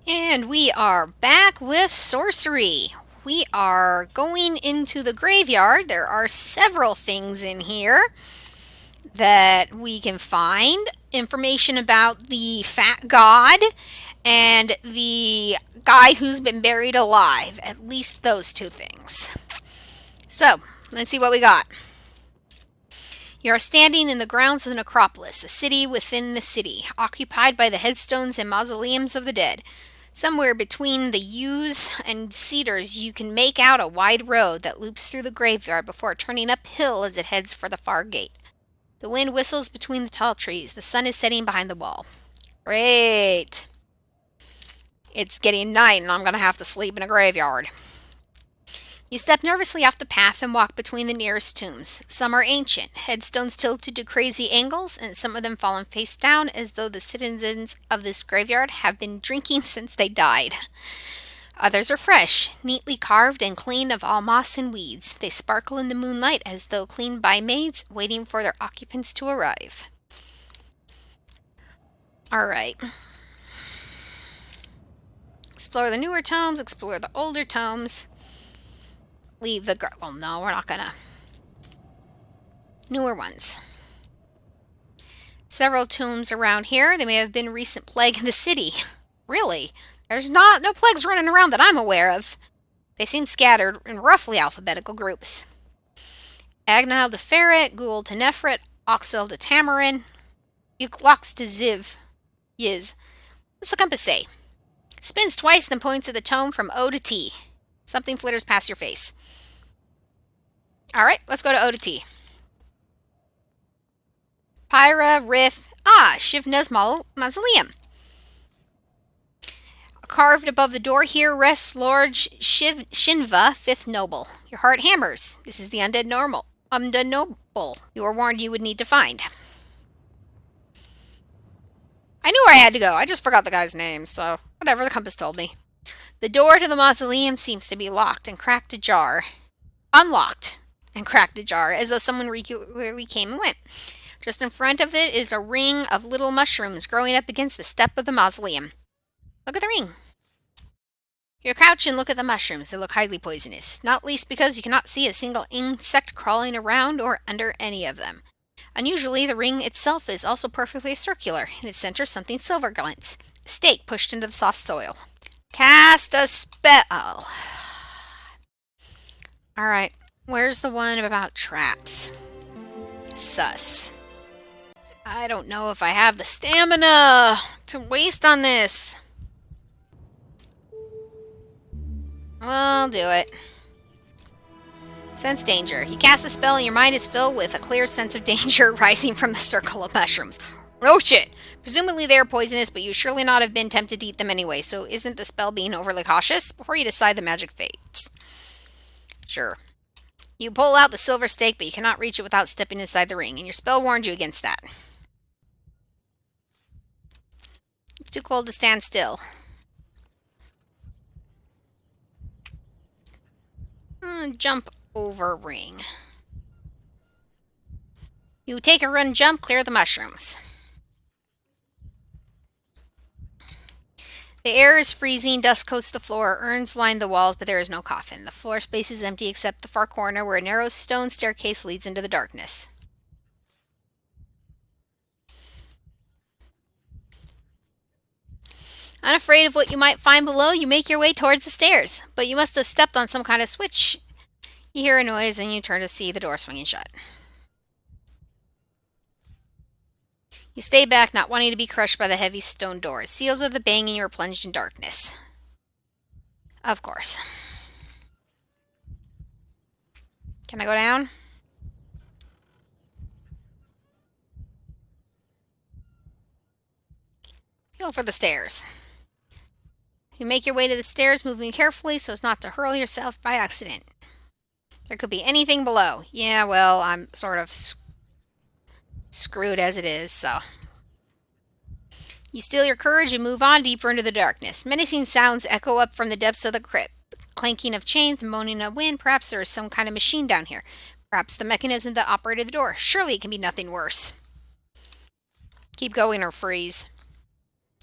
And we are back with sorcery. We are going into the graveyard. There are several things in here that we can find. Information about the fat god and the guy who's been buried alive. At least those two things. So, let's see what we got. You are standing in the grounds of the necropolis, a city within the city, occupied by the headstones and mausoleums of the dead. Somewhere between the yews and cedars, you can make out a wide road that loops through the graveyard before turning uphill as it heads for the far gate. The wind whistles between the tall trees. The sun is setting behind the wall. Great. It's getting night and I'm going to have to sleep in a graveyard. You step nervously off the path and walk between the nearest tombs. Some are ancient, headstones tilted to crazy angles, and some of them fallen face down as though the citizens of this graveyard have been drinking since they died. Others are fresh, neatly carved and clean of all moss and weeds. They sparkle in the moonlight as though cleaned by maids, waiting for their occupants to arrive. Alright. Explore the newer tomes, explore the older tomes. Leave the... well, no, we're not gonna. Newer ones. Several tombs around here. They may have been recent plague in the city. Really? There's no plagues running around that I'm aware of. They seem scattered in roughly alphabetical groups. Agnile to Ferret, Ghoul to Nefret, Oxel to Tamarin, Uklox to Ziv. Yiz. What's the compass say? Spins twice, then points at the tome from O to T. Something flitters past your face. Alright, let's go to O to T. Pyra, Rith, Shivna's mausoleum. Carved above the door here rests Lord Shinva, 5th Noble. Your heart hammers. This is the Undead Noble you were warned you would need to find. I knew where I had to go. I just forgot the guy's name, so whatever, the compass told me. The door to the mausoleum seems to be locked and cracked ajar. Unlocked and cracked ajar, as though someone regularly came and went. Just in front of it is a ring of little mushrooms growing up against the step of the mausoleum. Look at the ring. You crouch and look at the mushrooms. They look highly poisonous, not least because you cannot see a single insect crawling around or under any of them. Unusually, the ring itself is also perfectly circular. In its center, something silver glints. A stake pushed into the soft soil. Cast a spell. Alright, where's the one about traps? Sus. I don't know if I have the stamina to waste on this. I'll do it. Sense danger. You cast a spell and your mind is filled with a clear sense of danger rising from the circle of mushrooms. Oh shit! Presumably they are poisonous, but you surely not have been tempted to eat them anyway, so isn't the spell being overly cautious? Before you decide, the magic fades. Sure. You pull out the silver stake, but you cannot reach it without stepping inside the ring, and your spell warned you against that. It's too cold to stand still. Jump over ring. You take a run jump, clear the mushrooms. The air is freezing, dust coats the floor, urns line the walls, but there is no coffin. The floor space is empty except the far corner where a narrow stone staircase leads into the darkness. Unafraid of what you might find below, you make your way towards the stairs, but you must have stepped on some kind of switch. You hear a noise and you turn to see the door swinging shut. You stay back, not wanting to be crushed by the heavy stone door. It seals with a bang and you are plunged in darkness. Of course. Can I go down? Feel for the stairs. You make your way to the stairs, moving carefully so as not to hurl yourself by accident. There could be anything below. Yeah, well, I'm sort of screwed as it is, so. You steel your courage and move on deeper into the darkness. Menacing sounds echo up from the depths of the crypt. The clanking of chains, the moaning of wind. Perhaps there is some kind of machine down here. Perhaps the mechanism that operated the door. Surely it can be nothing worse. Keep going or freeze.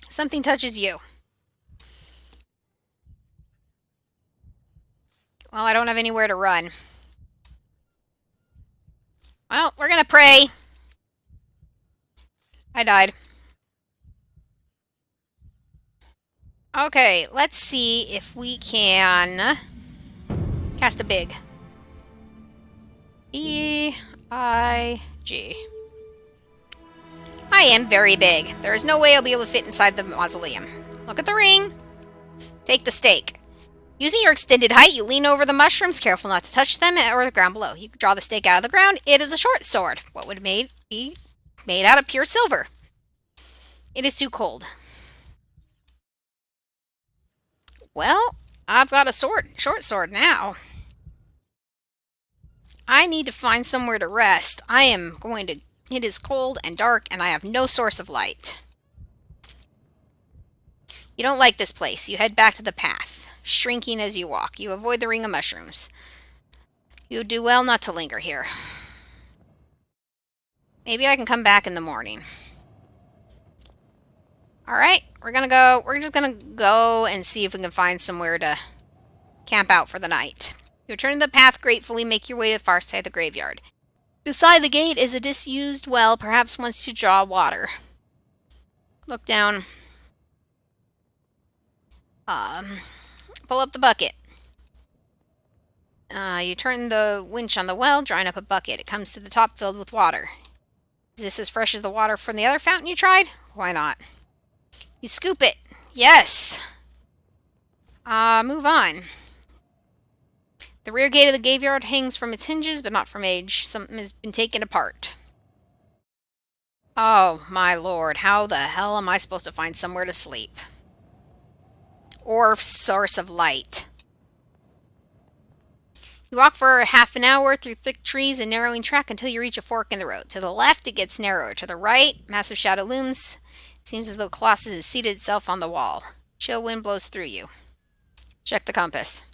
Something touches you. Well, I don't have anywhere to run. Well, we're gonna pray. I died. Okay, let's see if we can cast a big. B-I-G. I am very big. There is no way I'll be able to fit inside the mausoleum. Look at the ring. Take the stake. Using your extended height, you lean over the mushrooms, careful not to touch them or the ground below. You draw the stake out of the ground. It is a short sword. What would be made out of pure silver? It is too cold. Well, I've got a short sword now. I need to find somewhere to rest. It is cold and dark, and I have no source of light. You don't like this place. You head back to the path, shrinking as you walk. You avoid the ring of mushrooms. You would do well not to linger here. Maybe I can come back in the morning. Alright, we're just gonna go and see if we can find somewhere to camp out for the night. You return to the path gratefully, make your way to the far side of the graveyard. Beside the gate is a disused well, perhaps wants to draw water. Look down. Pull up the bucket. You turn the winch on the well, drawing up a bucket. It comes to the top filled with water. Is this as fresh as the water from the other fountain you tried? Why not? You scoop it. Yes. Move on. The rear gate of the graveyard hangs from its hinges, but not from age. Something has been taken apart. Oh, my lord. How the hell am I supposed to find somewhere to sleep? Or source of light? You walk for half an hour through thick trees and narrowing track until you reach a fork in the road. To the left, it gets narrower. To the right, massive shadow looms. It seems as though Colossus has seated itself on the wall. Chill wind blows through you. Check the compass.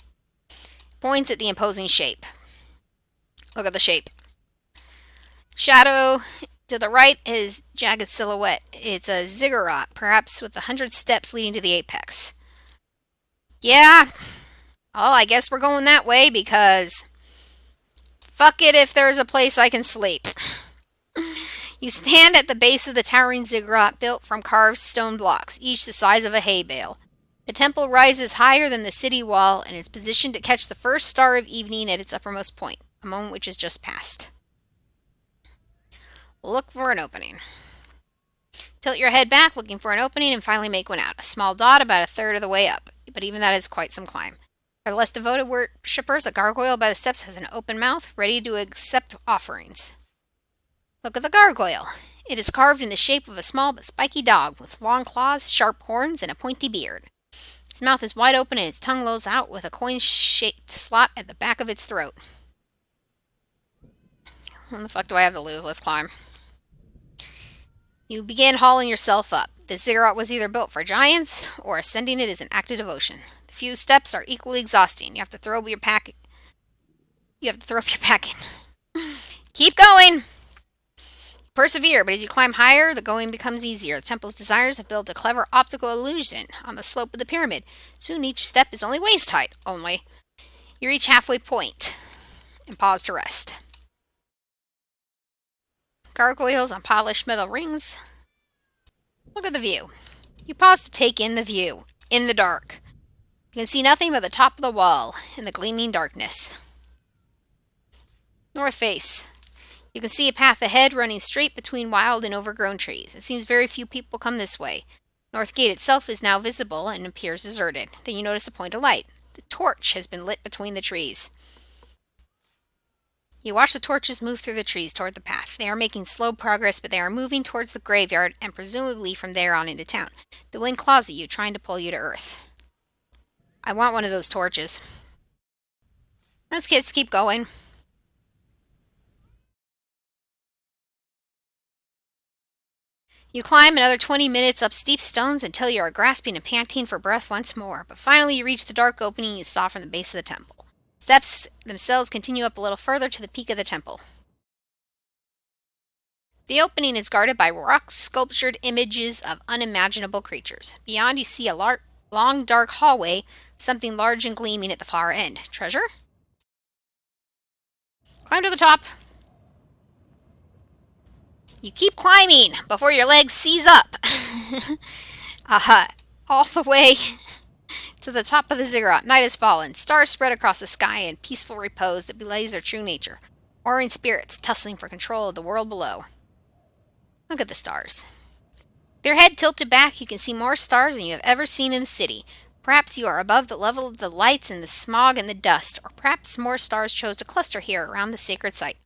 Points at the imposing shape. Look at the shape. Shadow to the right is jagged silhouette. It's a ziggurat, perhaps with 100 steps leading to the apex. Yeah. Oh, I guess we're going that way because fuck it if there's a place I can sleep. You stand at the base of the towering ziggurat built from carved stone blocks, each the size of a hay bale. The temple rises higher than the city wall and is positioned to catch the first star of evening at its uppermost point, a moment which has just passed. Look for an opening. Tilt your head back, looking for an opening, and finally make one out. A small dot about a third of the way up, but even that is quite some climb. For the less devoted worshippers, a gargoyle by the steps has an open mouth, ready to accept offerings. Look at the gargoyle. It is carved in the shape of a small but spiky dog, with long claws, sharp horns, and a pointy beard. Its mouth is wide open and its tongue lolls out with a coin-shaped slot at the back of its throat. What the fuck do I have to lose? Let's climb. You begin hauling yourself up. The ziggurat was either built for giants, or ascending it is an act of devotion. The few steps are equally exhausting. You have to throw up your pack in. Keep going! Persevere, but as you climb higher, the going becomes easier. The temple's designers have built a clever optical illusion on the slope of the pyramid. Soon each step is only waist height. Only. You reach halfway point and pause to rest. Gargoyles on polished metal rings. Look at the view. You pause to take in the view. In the dark. You can see nothing but the top of the wall in the gleaming darkness. North face. You can see a path ahead running straight between wild and overgrown trees. It seems very few people come this way. North Gate itself is now visible and appears deserted. Then you notice a point of light. The torch has been lit between the trees. You watch the torches move through the trees toward the path. They are making slow progress, but they are moving towards the graveyard and presumably from there on into town. The wind claws at you, trying to pull you to earth. I want one of those torches. Let's keep going. You climb another 20 minutes up steep stones until you are grasping and panting for breath once more, but finally you reach the dark opening you saw from the base of the temple. Steps themselves continue up a little further to the peak of the temple. The opening is guarded by rock-sculptured images of unimaginable creatures. Beyond you see a long dark hallway, something large and gleaming at the far end. Treasure? Climb to the top. You keep climbing before your legs seize up. All the way to the top of the ziggurat. Night has fallen. Stars spread across the sky in peaceful repose that belies their true nature. Warring spirits tussling for control of the world below. Look at the stars. With your head tilted back, you can see more stars than you have ever seen in the city. Perhaps you are above the level of the lights and the smog and the dust, or perhaps more stars chose to cluster here around the sacred site.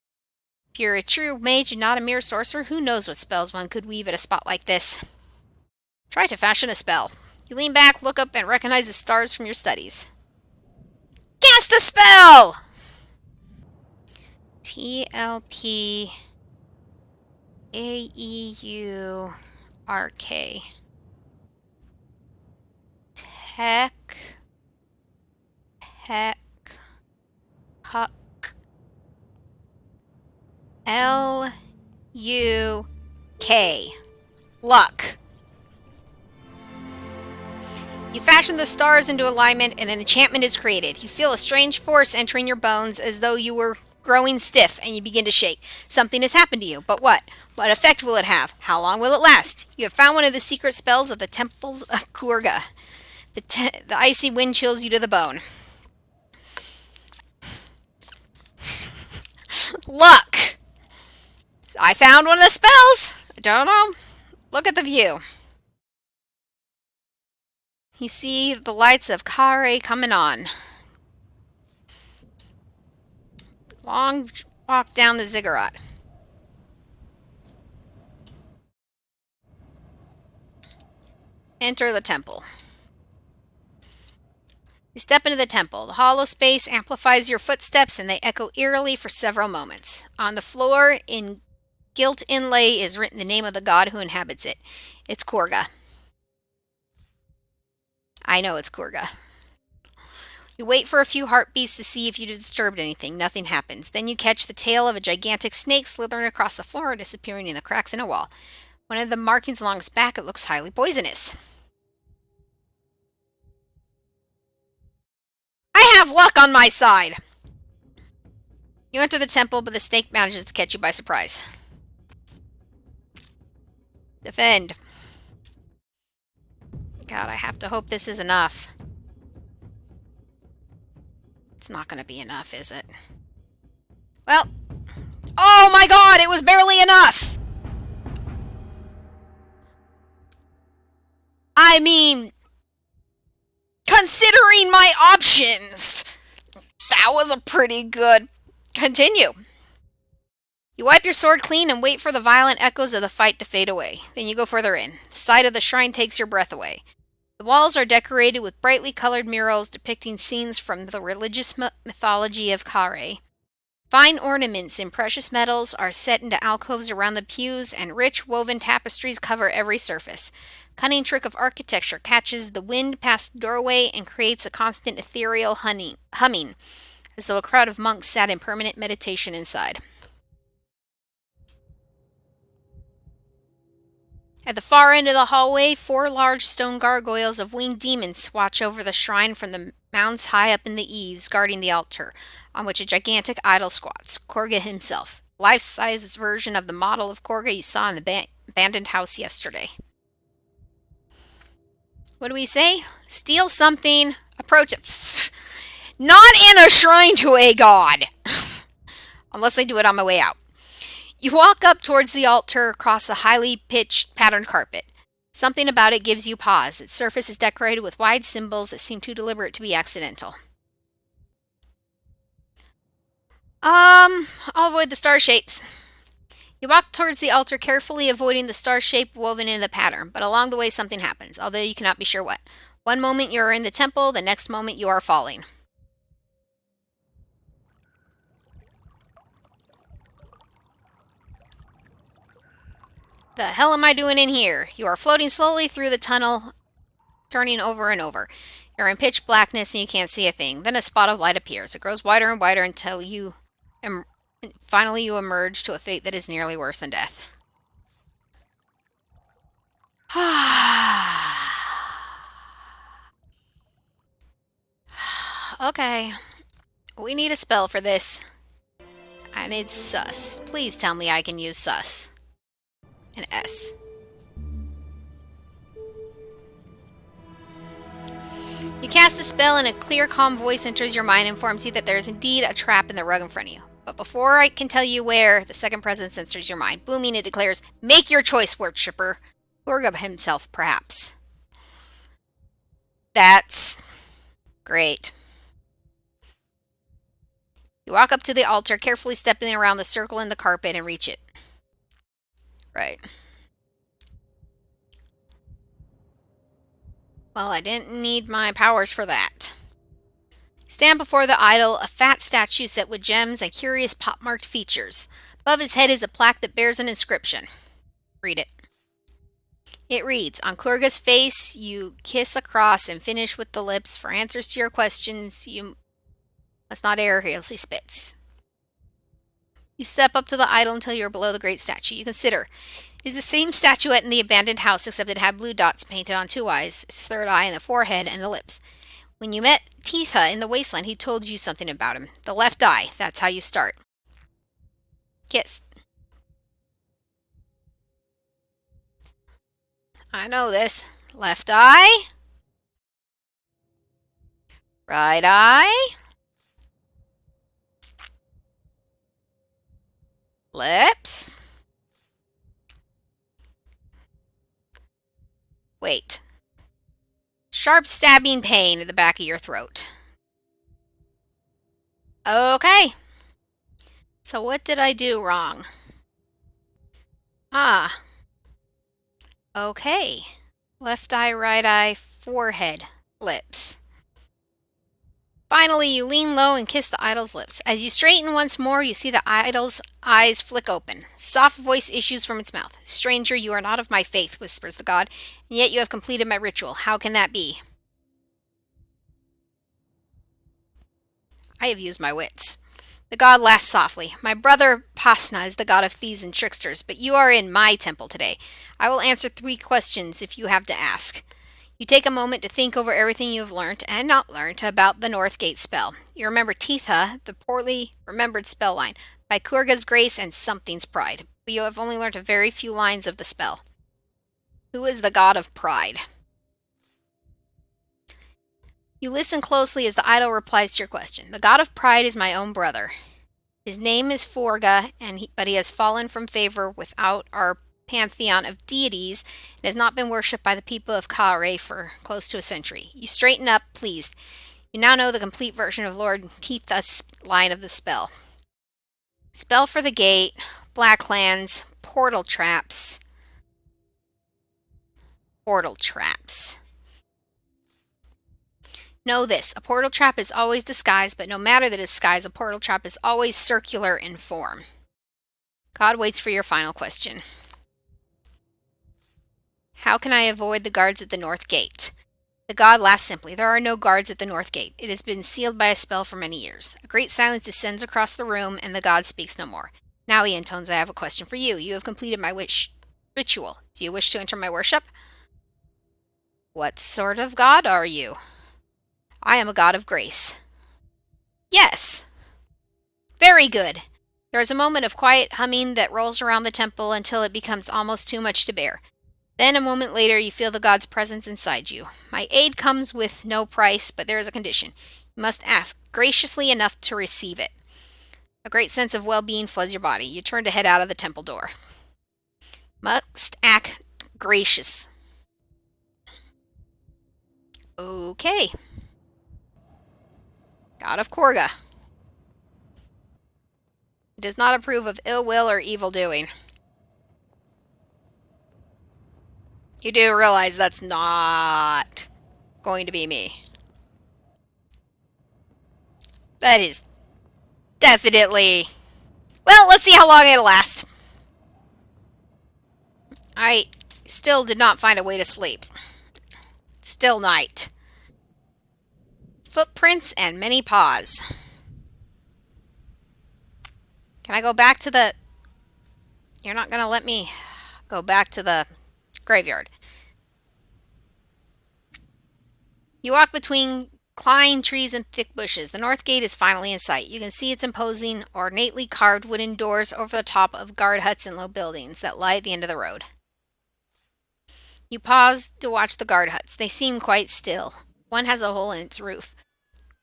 If you're a true mage and not a mere sorcerer, who knows what spells one could weave at a spot like this. Try to fashion a spell. You lean back, look up, and recognize the stars from your studies. Cast a spell! TLPAEURK. Heck. Huck. LUK. Luck. You fashion the stars into alignment and an enchantment is created. You feel a strange force entering your bones as though you were growing stiff and you begin to shake. Something has happened to you, but what? What effect will it have? How long will it last? You have found one of the secret spells of the temples of Kurga. The icy wind chills you to the bone. Luck! I found one of the spells! I don't know. Look at the view. You see the lights of Kare coming on. Long walk down the ziggurat. Enter the temple. You step into the temple. The hollow space amplifies your footsteps and they echo eerily for several moments. On the floor, in gilt inlay, is written the name of the god who inhabits it. It's Kurga. I know it's Kurga. You wait for a few heartbeats to see if you disturbed anything. Nothing happens. Then you catch the tail of a gigantic snake slithering across the floor, disappearing in the cracks in a wall. One of the markings along its back, it looks highly poisonous. I have luck on my side! You enter the temple, but the snake manages to catch you by surprise. Defend. God, I have to hope this is enough. It's not going to be enough, is it? Well, oh my god, it was barely enough! I mean, considering my options, that was a pretty good... Continue. You wipe your sword clean and wait for the violent echoes of the fight to fade away. Then you go further in. The sight of the shrine takes your breath away. The walls are decorated with brightly colored murals depicting scenes from the religious mythology of Kare. Fine ornaments in precious metals are set into alcoves around the pews, and rich woven tapestries cover every surface. Cunning trick of architecture catches the wind past the doorway and creates a constant ethereal humming, as though a crowd of monks sat in permanent meditation inside. At the far end of the hallway, 4 large stone gargoyles of winged demons watch over the shrine from the mounds high up in the eaves, guarding the altar, on which a gigantic idol squats, Korga himself, life-size version of the model of Korga you saw in the abandoned house yesterday. What do we say? Steal something, approach it. Not in a shrine to a god! Unless I do it on my way out. You walk up towards the altar across the highly pitched patterned carpet. Something about it gives you pause. Its surface is decorated with wide symbols that seem too deliberate to be accidental. I'll avoid the star shapes. You walk towards the altar, carefully avoiding the star shape woven into the pattern, but along the way something happens, although you cannot be sure what. One moment you are in the temple, the next moment you are falling. The hell am I doing in here? You are floating slowly through the tunnel, turning over and over. You're in pitch blackness and you can't see a thing. Then a spot of light appears. It grows wider and wider until finally you emerge to a fate that is nearly worse than death. Okay. We need a spell for this. I need sus. Please tell me I can use sus. An S. You cast a spell and a clear, calm voice enters your mind and informs you that there is indeed a trap in the rug in front of you. But before I can tell you where, the second presence enters your mind. Booming, it declares, "Make your choice, worshipper." Urga himself, perhaps. That's great. You walk up to the altar, carefully stepping around the circle in the carpet and reach it. Right. Well, I didn't need my powers for that. Stand before the idol, a fat statue set with gems and curious pockmarked features. Above his head is a plaque that bears an inscription. Read it. It reads, "On Kurga's face, you kiss across and finish with the lips. For answers to your questions, you must not err, or else he spits." You step up to the idol until you are below the great statue. You consider, is the same statuette in the abandoned house, except it had blue dots painted on two eyes, its third eye in the forehead and the lips. When you met Titha in the wasteland, he told you something about him. The left eye, that's how you start. Kiss. I know this. Left eye. Right eye. Lips. Wait. Sharp stabbing pain at the back of your throat. Okay. So what did I do wrong? Ah. Okay. Left eye, right eye, forehead, lips. Finally, you lean low and kiss the idol's lips. As you straighten once more, you see the idol's eyes flick open. Soft voice issues from its mouth. "Stranger, you are not of my faith," whispers the god, "and yet you have completed my ritual. How can that be?" I have used my wits. The god laughs softly. "My brother Pasna is the god of thieves and tricksters, but you are in my temple today. I will answer 3 questions if you have to ask." You take a moment to think over everything you have learned and not learned about the North Gate spell. You remember Titha, the poorly remembered spell line, "By Kurga's grace and something's pride," but you have only learned a very few lines of the spell. Who is the god of pride? You listen closely as the idol replies to your question. "The god of pride is my own brother. His name is Forga, but he has fallen from favor without our pantheon of deities and has not been worshipped by the people of Kare for close to a century." You straighten up, pleased. You now know the complete version of Lord Titha's line of the spell. Spell for the gate, Blacklands, portal traps. Portal traps. Know this, a portal trap is always disguised, but no matter the disguise, a portal trap is always circular in form. God waits for your final question. How can I avoid the guards at the North Gate? The god laughs simply. There are no guards at the North Gate. It has been sealed by a spell for many years. A great silence descends across the room, and the god speaks no more. Now he intones, "I have a question for you. You have completed my ritual. Do you wish to enter my worship?" What sort of god are you? I am a god of grace. Yes. Very good. There is a moment of quiet humming that rolls around the temple until it becomes almost too much to bear. Then, a moment later, you feel the god's presence inside you. "My aid comes with no price, but there is a condition. You must ask graciously enough to receive it." A great sense of well-being floods your body. You turn to head out of the temple door. Must act gracious. Okay. God of Korga. He does not approve of ill will or evil doing. You do realize that's not going to be me. That is definitely... Well, let's see how long it'll last. I still did not find a way to sleep. Still night. Footprints and many paws. Can I go back to the... You're not going to let me go back to the graveyard. You walk between Klein trees and thick bushes. The north gate is finally in sight. You can see its imposing, ornately carved wooden doors over the top of guard huts and low buildings that lie at the end of the road. You pause to watch the guard huts. They seem quite still. One has a hole in its roof.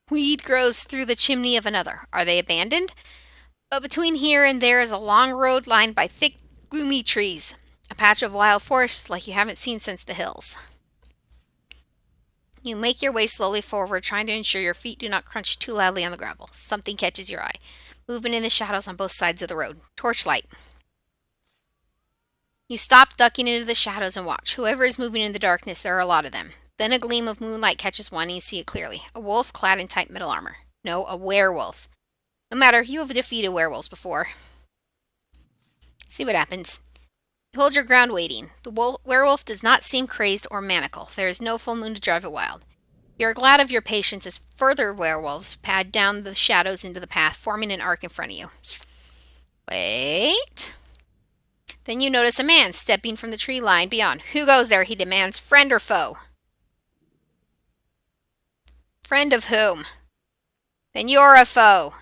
Weed grows through the chimney of another. Are they abandoned? But between here and there is a long road lined by thick, gloomy trees. A patch of wild forest like you haven't seen since the hills. You make your way slowly forward, trying to ensure your feet do not crunch too loudly on the gravel. Something catches your eye. Movement in the shadows on both sides of the road. Torchlight. You stop, ducking into the shadows, and watch. Whoever is moving in the darkness, there are a lot of them. Then a gleam of moonlight catches one and you see it clearly. A wolf clad in tight metal armor. No, a werewolf. No matter, you have defeated werewolves before. See what happens. You hold your ground waiting. The werewolf does not seem crazed or maniacal. There is no full moon to drive it wild. You are glad of your patience as further werewolves pad down the shadows into the path, forming an arc in front of you. Wait. Then you notice a man stepping from the tree line beyond. Who goes there? He demands. Friend or foe? Friend of whom? Then you're a foe.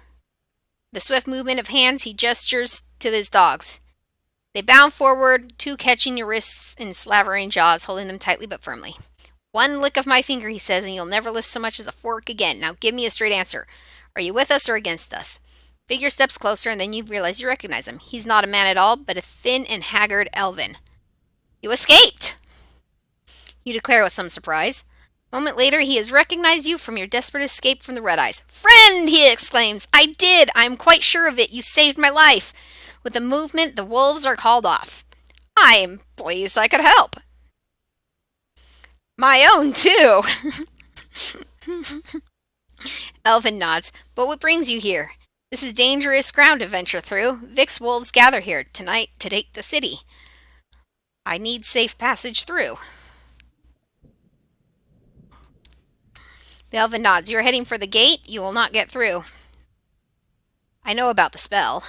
The swift movement of hands, he gestures to his dogs. They bound forward, two catching your wrists in slavering jaws, holding them tightly but firmly. One lick of my finger, he says, and you'll never lift so much as a fork again. Now give me a straight answer. Are you with us or against us? Figure steps closer, and then you realize you recognize him. He's not a man at all, but a thin and haggard elven. You escaped! You declare with some surprise. A moment later, he has recognized you from your desperate escape from the Red Eyes. Friend, he exclaims. I did! I am quite sure of it. You saved my life. With a movement, the wolves are called off. I am pleased I could help. My own, too. Elvin nods. But what brings you here? This is dangerous ground to venture through. Vic's wolves gather here tonight to take the city. I need safe passage through. The elven nods. You're heading for the gate. You will not get through. I know about the spell.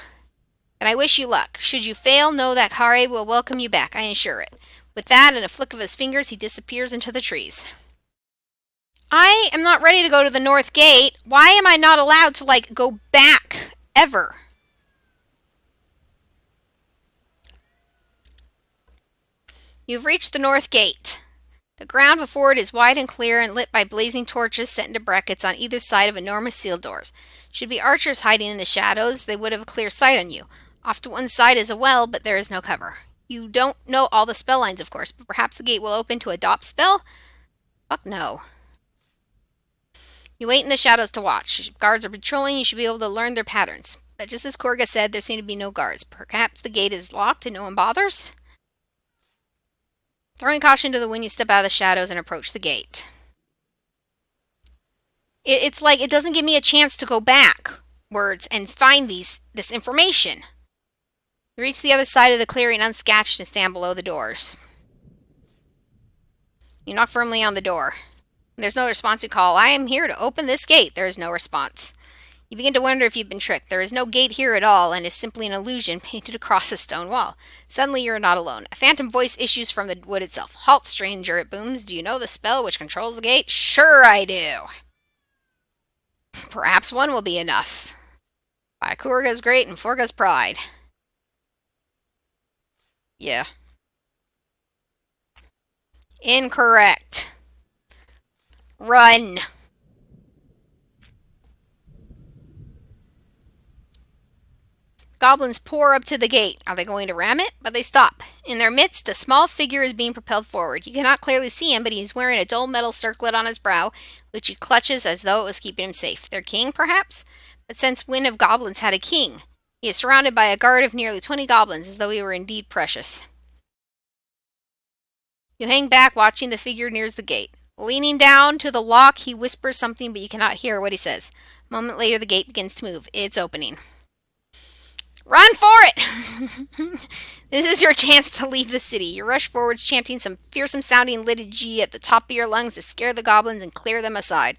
And I wish you luck. Should you fail, know that Kare will welcome you back, I assure it. With that and a flick of his fingers, he disappears into the trees. I am not ready to go to the north gate. Why am I not allowed to, go back, ever? You've reached the north gate. The ground before it is wide and clear and lit by blazing torches set into brackets on either side of enormous sealed doors. Should be archers hiding in the shadows, they would have a clear sight on you. Off to one side is a well, but there is no cover. You don't know all the spell lines, of course, but perhaps the gate will open to a dop spell? Fuck no. You wait in the shadows to watch. If guards are patrolling, you should be able to learn their patterns. But just as Korga said, there seem to be no guards. Perhaps the gate is locked and no one bothers? Throwing caution to the wind, you step out of the shadows and approach the gate. It's like it doesn't give me a chance to go backwards and find this information. You reach the other side of the clearing unscatched and stand below the doors. You knock firmly on the door. There's no response. You call, I am here to open this gate. There is no response. You begin to wonder if you've been tricked. There is no gate here at all, and is simply an illusion painted across a stone wall. Suddenly you are not alone. A phantom voice issues from the wood itself. Halt, stranger, it booms. Do you know the spell which controls the gate? Sure I do. Perhaps one will be enough. By Kurga's great and Forga's pride. Yeah. Incorrect. Run. Goblins pour up to the gate. Are they going to ram it? But they stop. In their midst, a small figure is being propelled forward. You cannot clearly see him, but he is wearing a dull metal circlet on his brow, which he clutches as though it was keeping him safe. Their king, perhaps? But since when have goblins had a king? He is surrounded by a guard of nearly 20 goblins, as though he were indeed precious. You hang back, watching the figure nears the gate. Leaning down to the lock, he whispers something, but you cannot hear what he says. A moment later, the gate begins to move. It's opening. Run for it! This is your chance to leave the city. You rush forwards, chanting some fearsome-sounding liturgy at the top of your lungs to scare the goblins and clear them aside.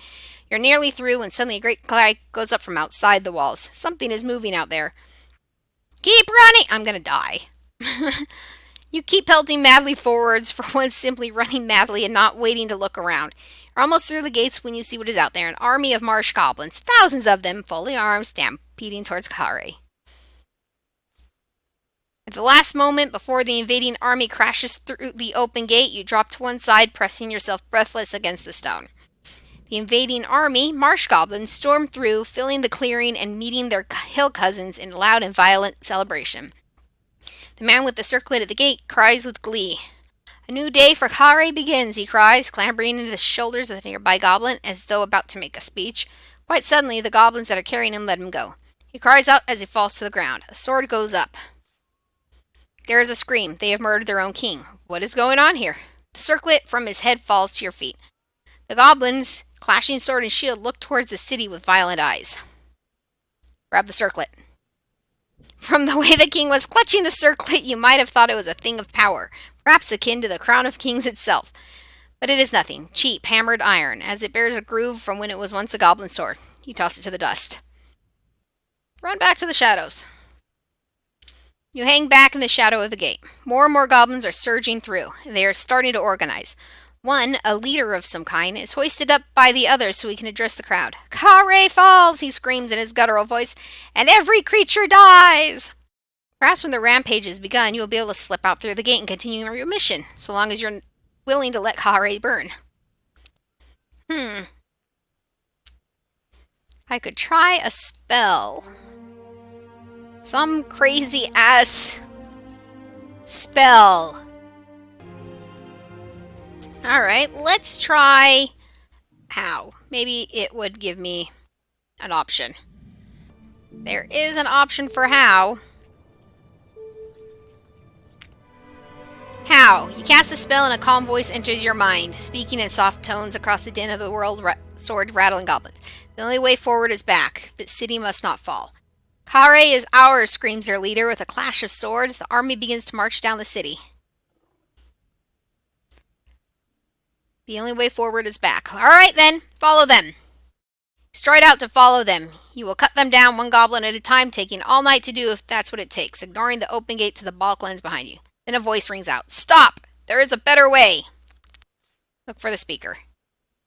You're nearly through when suddenly a great cry goes up from outside the walls. Something is moving out there. Keep running! I'm gonna die. You keep pelting madly forwards, for once simply running madly and not waiting to look around. Your You're almost through the gates when you see what is out there, an army of marsh goblins, thousands of them, fully armed, stampeding towards Kare. At the last moment before the invading army crashes through the open gate, you drop to one side, pressing yourself breathless against the stone. The invading army, marsh goblins, storm through, filling the clearing and meeting their hill cousins in loud and violent celebration. The man with the circlet at the gate cries with glee. A new day for Kare begins, he cries, clambering into the shoulders of the nearby goblin as though about to make a speech. Quite suddenly, the goblins that are carrying him let him go. He cries out as he falls to the ground. A sword goes up. There is a scream. They have murdered their own king. What is going on here? The circlet from his head falls to your feet. The goblins, clashing sword and shield, look towards the city with violent eyes. Grab the circlet. From the way the king was clutching the circlet, you might have thought it was a thing of power, perhaps akin to the crown of kings itself. But it is nothing. Cheap, hammered iron, as it bears a groove from when it was once a goblin sword. You toss it to the dust. Run back to the shadows. You hang back in the shadow of the gate. More and more goblins are surging through. They are starting to organize. One, a leader of some kind, is hoisted up by the others so he can address the crowd. Kare falls, he screams in his guttural voice, and every creature dies! Perhaps when the rampage has begun, you will be able to slip out through the gate and continue your mission, so long as you're willing to let Kare burn. I could try a spell. Some crazy ass spell. Alright, let's try how. Maybe it would give me an option. There is an option for how. How. You cast a spell and a calm voice enters your mind, speaking in soft tones across the din of the world sword rattling goblins. The only way forward is back. The city must not fall. Kare is ours, screams their leader. With a clash of swords, the army begins to march down the city. The only way forward is back. Alright then, follow them. Stride out to follow them. You will cut them down one goblin at a time, taking all night to do if that's what it takes, ignoring the open gate to the balklands behind you. Then a voice rings out. Stop! There is a better way! Look for the speaker.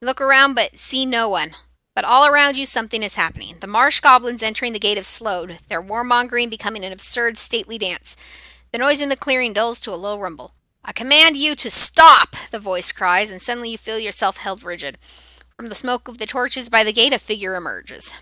Look around but see no one. But all around you something is happening. The marsh goblins entering the gate have slowed, their warmongering becoming an absurd stately dance. The noise in the clearing dulls to a low rumble. I command you to stop, the voice cries, and suddenly you feel yourself held rigid. From the smoke of the torches by the gate, a figure emerges.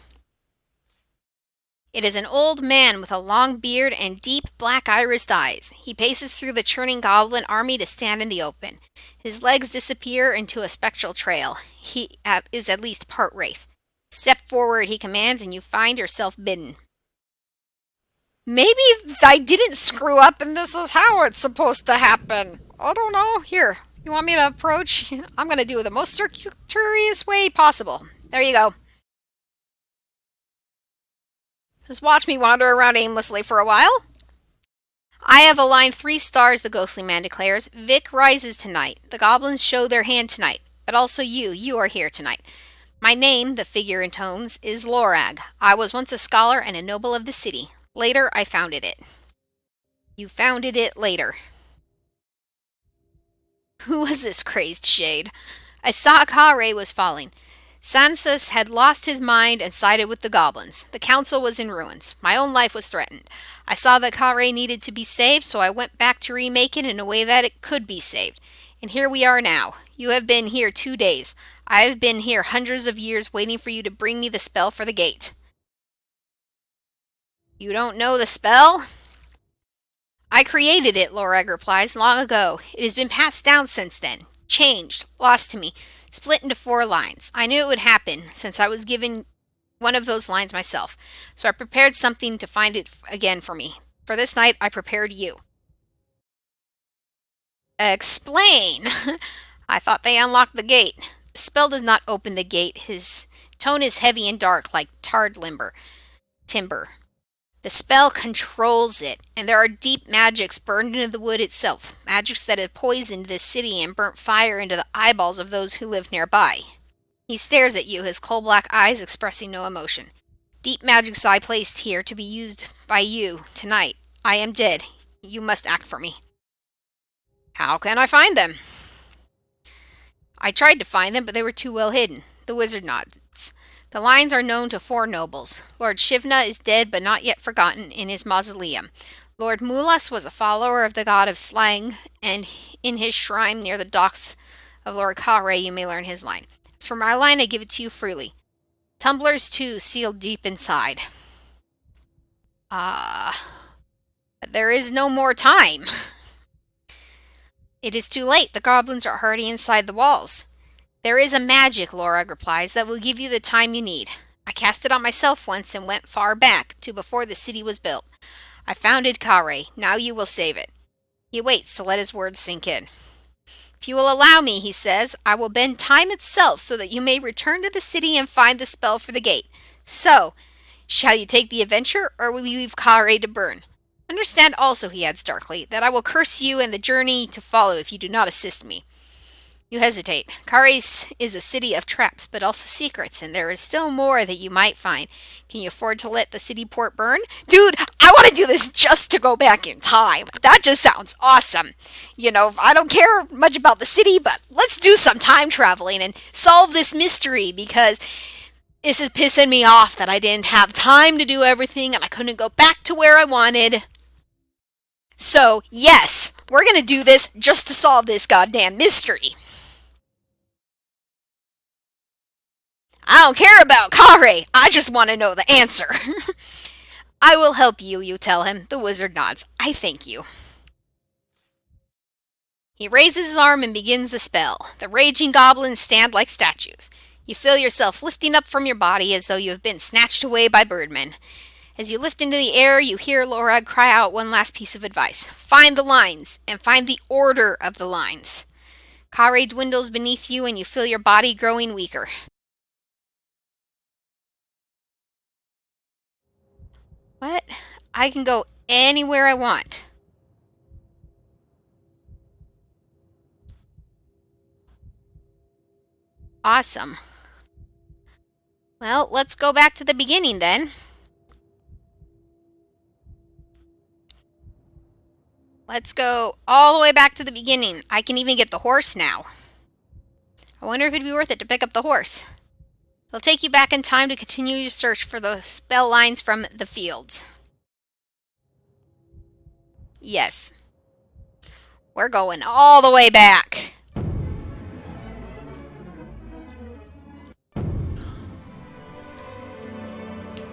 It is an old man with a long beard and deep black irised eyes. He paces through the churning goblin army to stand in the open. His legs disappear into a spectral trail. He is at least part wraith. Step forward, he commands, and you find yourself bidden. Maybe I didn't screw up and this is how it's supposed to happen. I don't know. Here, you want me to approach? I'm going to do it the most circuitous way possible. There you go. Just watch me wander around aimlessly for a while. I have aligned 3 stars, the ghostly man declares. Vic rises tonight. The goblins show their hand tonight. But also you are here tonight. My name, the figure intones, is Lorag. I was once a scholar and a noble of the city. Later, I founded it. You founded it later. Who was this crazed shade? I saw Kare was falling. Sansus had lost his mind and sided with the goblins. The council was in ruins. My own life was threatened. I saw that Kare needed to be saved, so I went back to remake it in a way that it could be saved. And here we are now. You have been here 2 days. I have been here hundreds of years waiting for you to bring me the spell for the gate. You don't know the spell? I created it, Lorag replies, long ago. It has been passed down since then. Changed. Lost to me. Split into 4 lines. I knew it would happen, since I was given one of those lines myself. So I prepared something to find it again for me. For this night, I prepared you. Explain. I thought they unlocked the gate. The spell does not open the gate. His tone is heavy and dark, like tarred timber. The spell controls it, and there are deep magics burned into the wood itself, magics that have poisoned this city and burnt fire into the eyeballs of those who live nearby. He stares at you, his coal-black eyes expressing no emotion. Deep magics I placed here to be used by you tonight. I am dead. You must act for me. How can I find them? I tried to find them, but they were too well hidden. The wizard nods. The lines are known to 4 nobles. Lord Shivna is dead but not yet forgotten in his mausoleum. Lord Mulas was a follower of the god of slang, and in his shrine near the docks of Lord Kare you may learn his line. As for my line, I give it to you freely. Tumblers too, sealed deep inside. There is no more time. It is too late. The goblins are already inside the walls. There is a magic, Lorag replies, that will give you the time you need. I cast it on myself once and went far back, to before the city was built. I founded Kare. Now you will save it. He waits to let his words sink in. If you will allow me, he says, I will bend time itself so that you may return to the city and find the spell for the gate. So, shall you take the adventure, or will you leave Kare to burn? Understand also, he adds darkly, that I will curse you and the journey to follow if you do not assist me. You hesitate. Kares is a city of traps, but also secrets, and there is still more that you might find. Can you afford to let the city port burn? Dude, I want to do this just to go back in time. That just sounds awesome. I don't care much about the city, but let's do some time traveling and solve this mystery, because this is pissing me off that I didn't have time to do everything and I couldn't go back to where I wanted. So, yes, we're going to do this just to solve this goddamn mystery. I don't care about Kare. I just want to know the answer. I will help you, you tell him. The wizard nods. I thank you. He raises his arm and begins the spell. The raging goblins stand like statues. You feel yourself lifting up from your body as though you have been snatched away by birdmen. As you lift into the air, you hear Lorag cry out one last piece of advice. Find the lines, and find the order of the lines. Kare dwindles beneath you, and you feel your body growing weaker. What? I can go anywhere I want. Awesome. Well, let's go back to the beginning then. Let's go all the way back to the beginning. I can even get the horse now. I wonder if it'd be worth it to pick up the horse. It'll take you back in time to continue your search for the spell lines from the fields. Yes. We're going all the way back.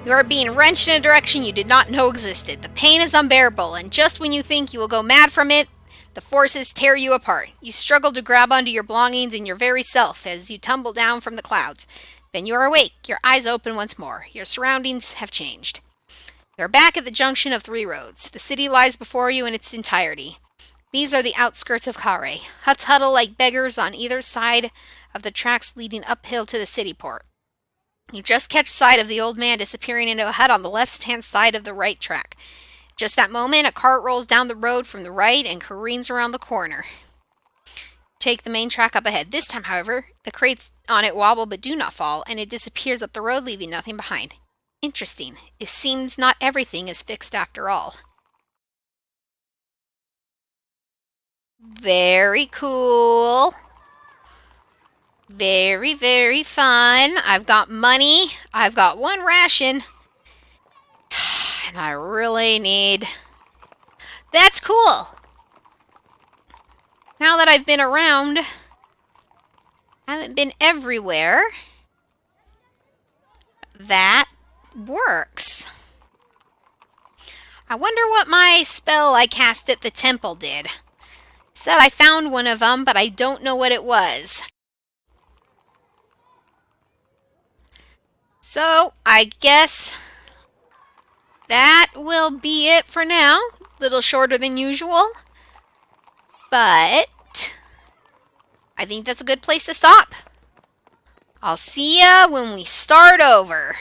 You are being wrenched in a direction you did not know existed. The pain is unbearable, and just when you think you will go mad from it, the forces tear you apart. You struggle to grab onto your belongings and your very self as you tumble down from the clouds. Then you are awake, your eyes open once more. Your surroundings have changed. You are back at the junction of 3 roads. The city lies before you in its entirety. These are the outskirts of Kare. Huts huddle like beggars on either side of the tracks leading uphill to the city port. You just catch sight of the old man disappearing into a hut on the left-hand side of the right track. Just that moment, a cart rolls down the road from the right and careens around the corner. Take the main track up ahead. This time, however, the crates on it wobble but do not fall, and it disappears up the road, leaving nothing behind. Interesting. It seems not everything is fixed after all. Very cool. Very, very fun. I've got money. I've got 1 ration. And I really need... That's cool. Now that I've been around, I haven't been everywhere. That works. I wonder what my spell I cast at the temple did. It said I found one of them, but I don't know what it was. So, I guess that will be it for now. A little shorter than usual. But I think that's a good place to stop. I'll see ya when we start over.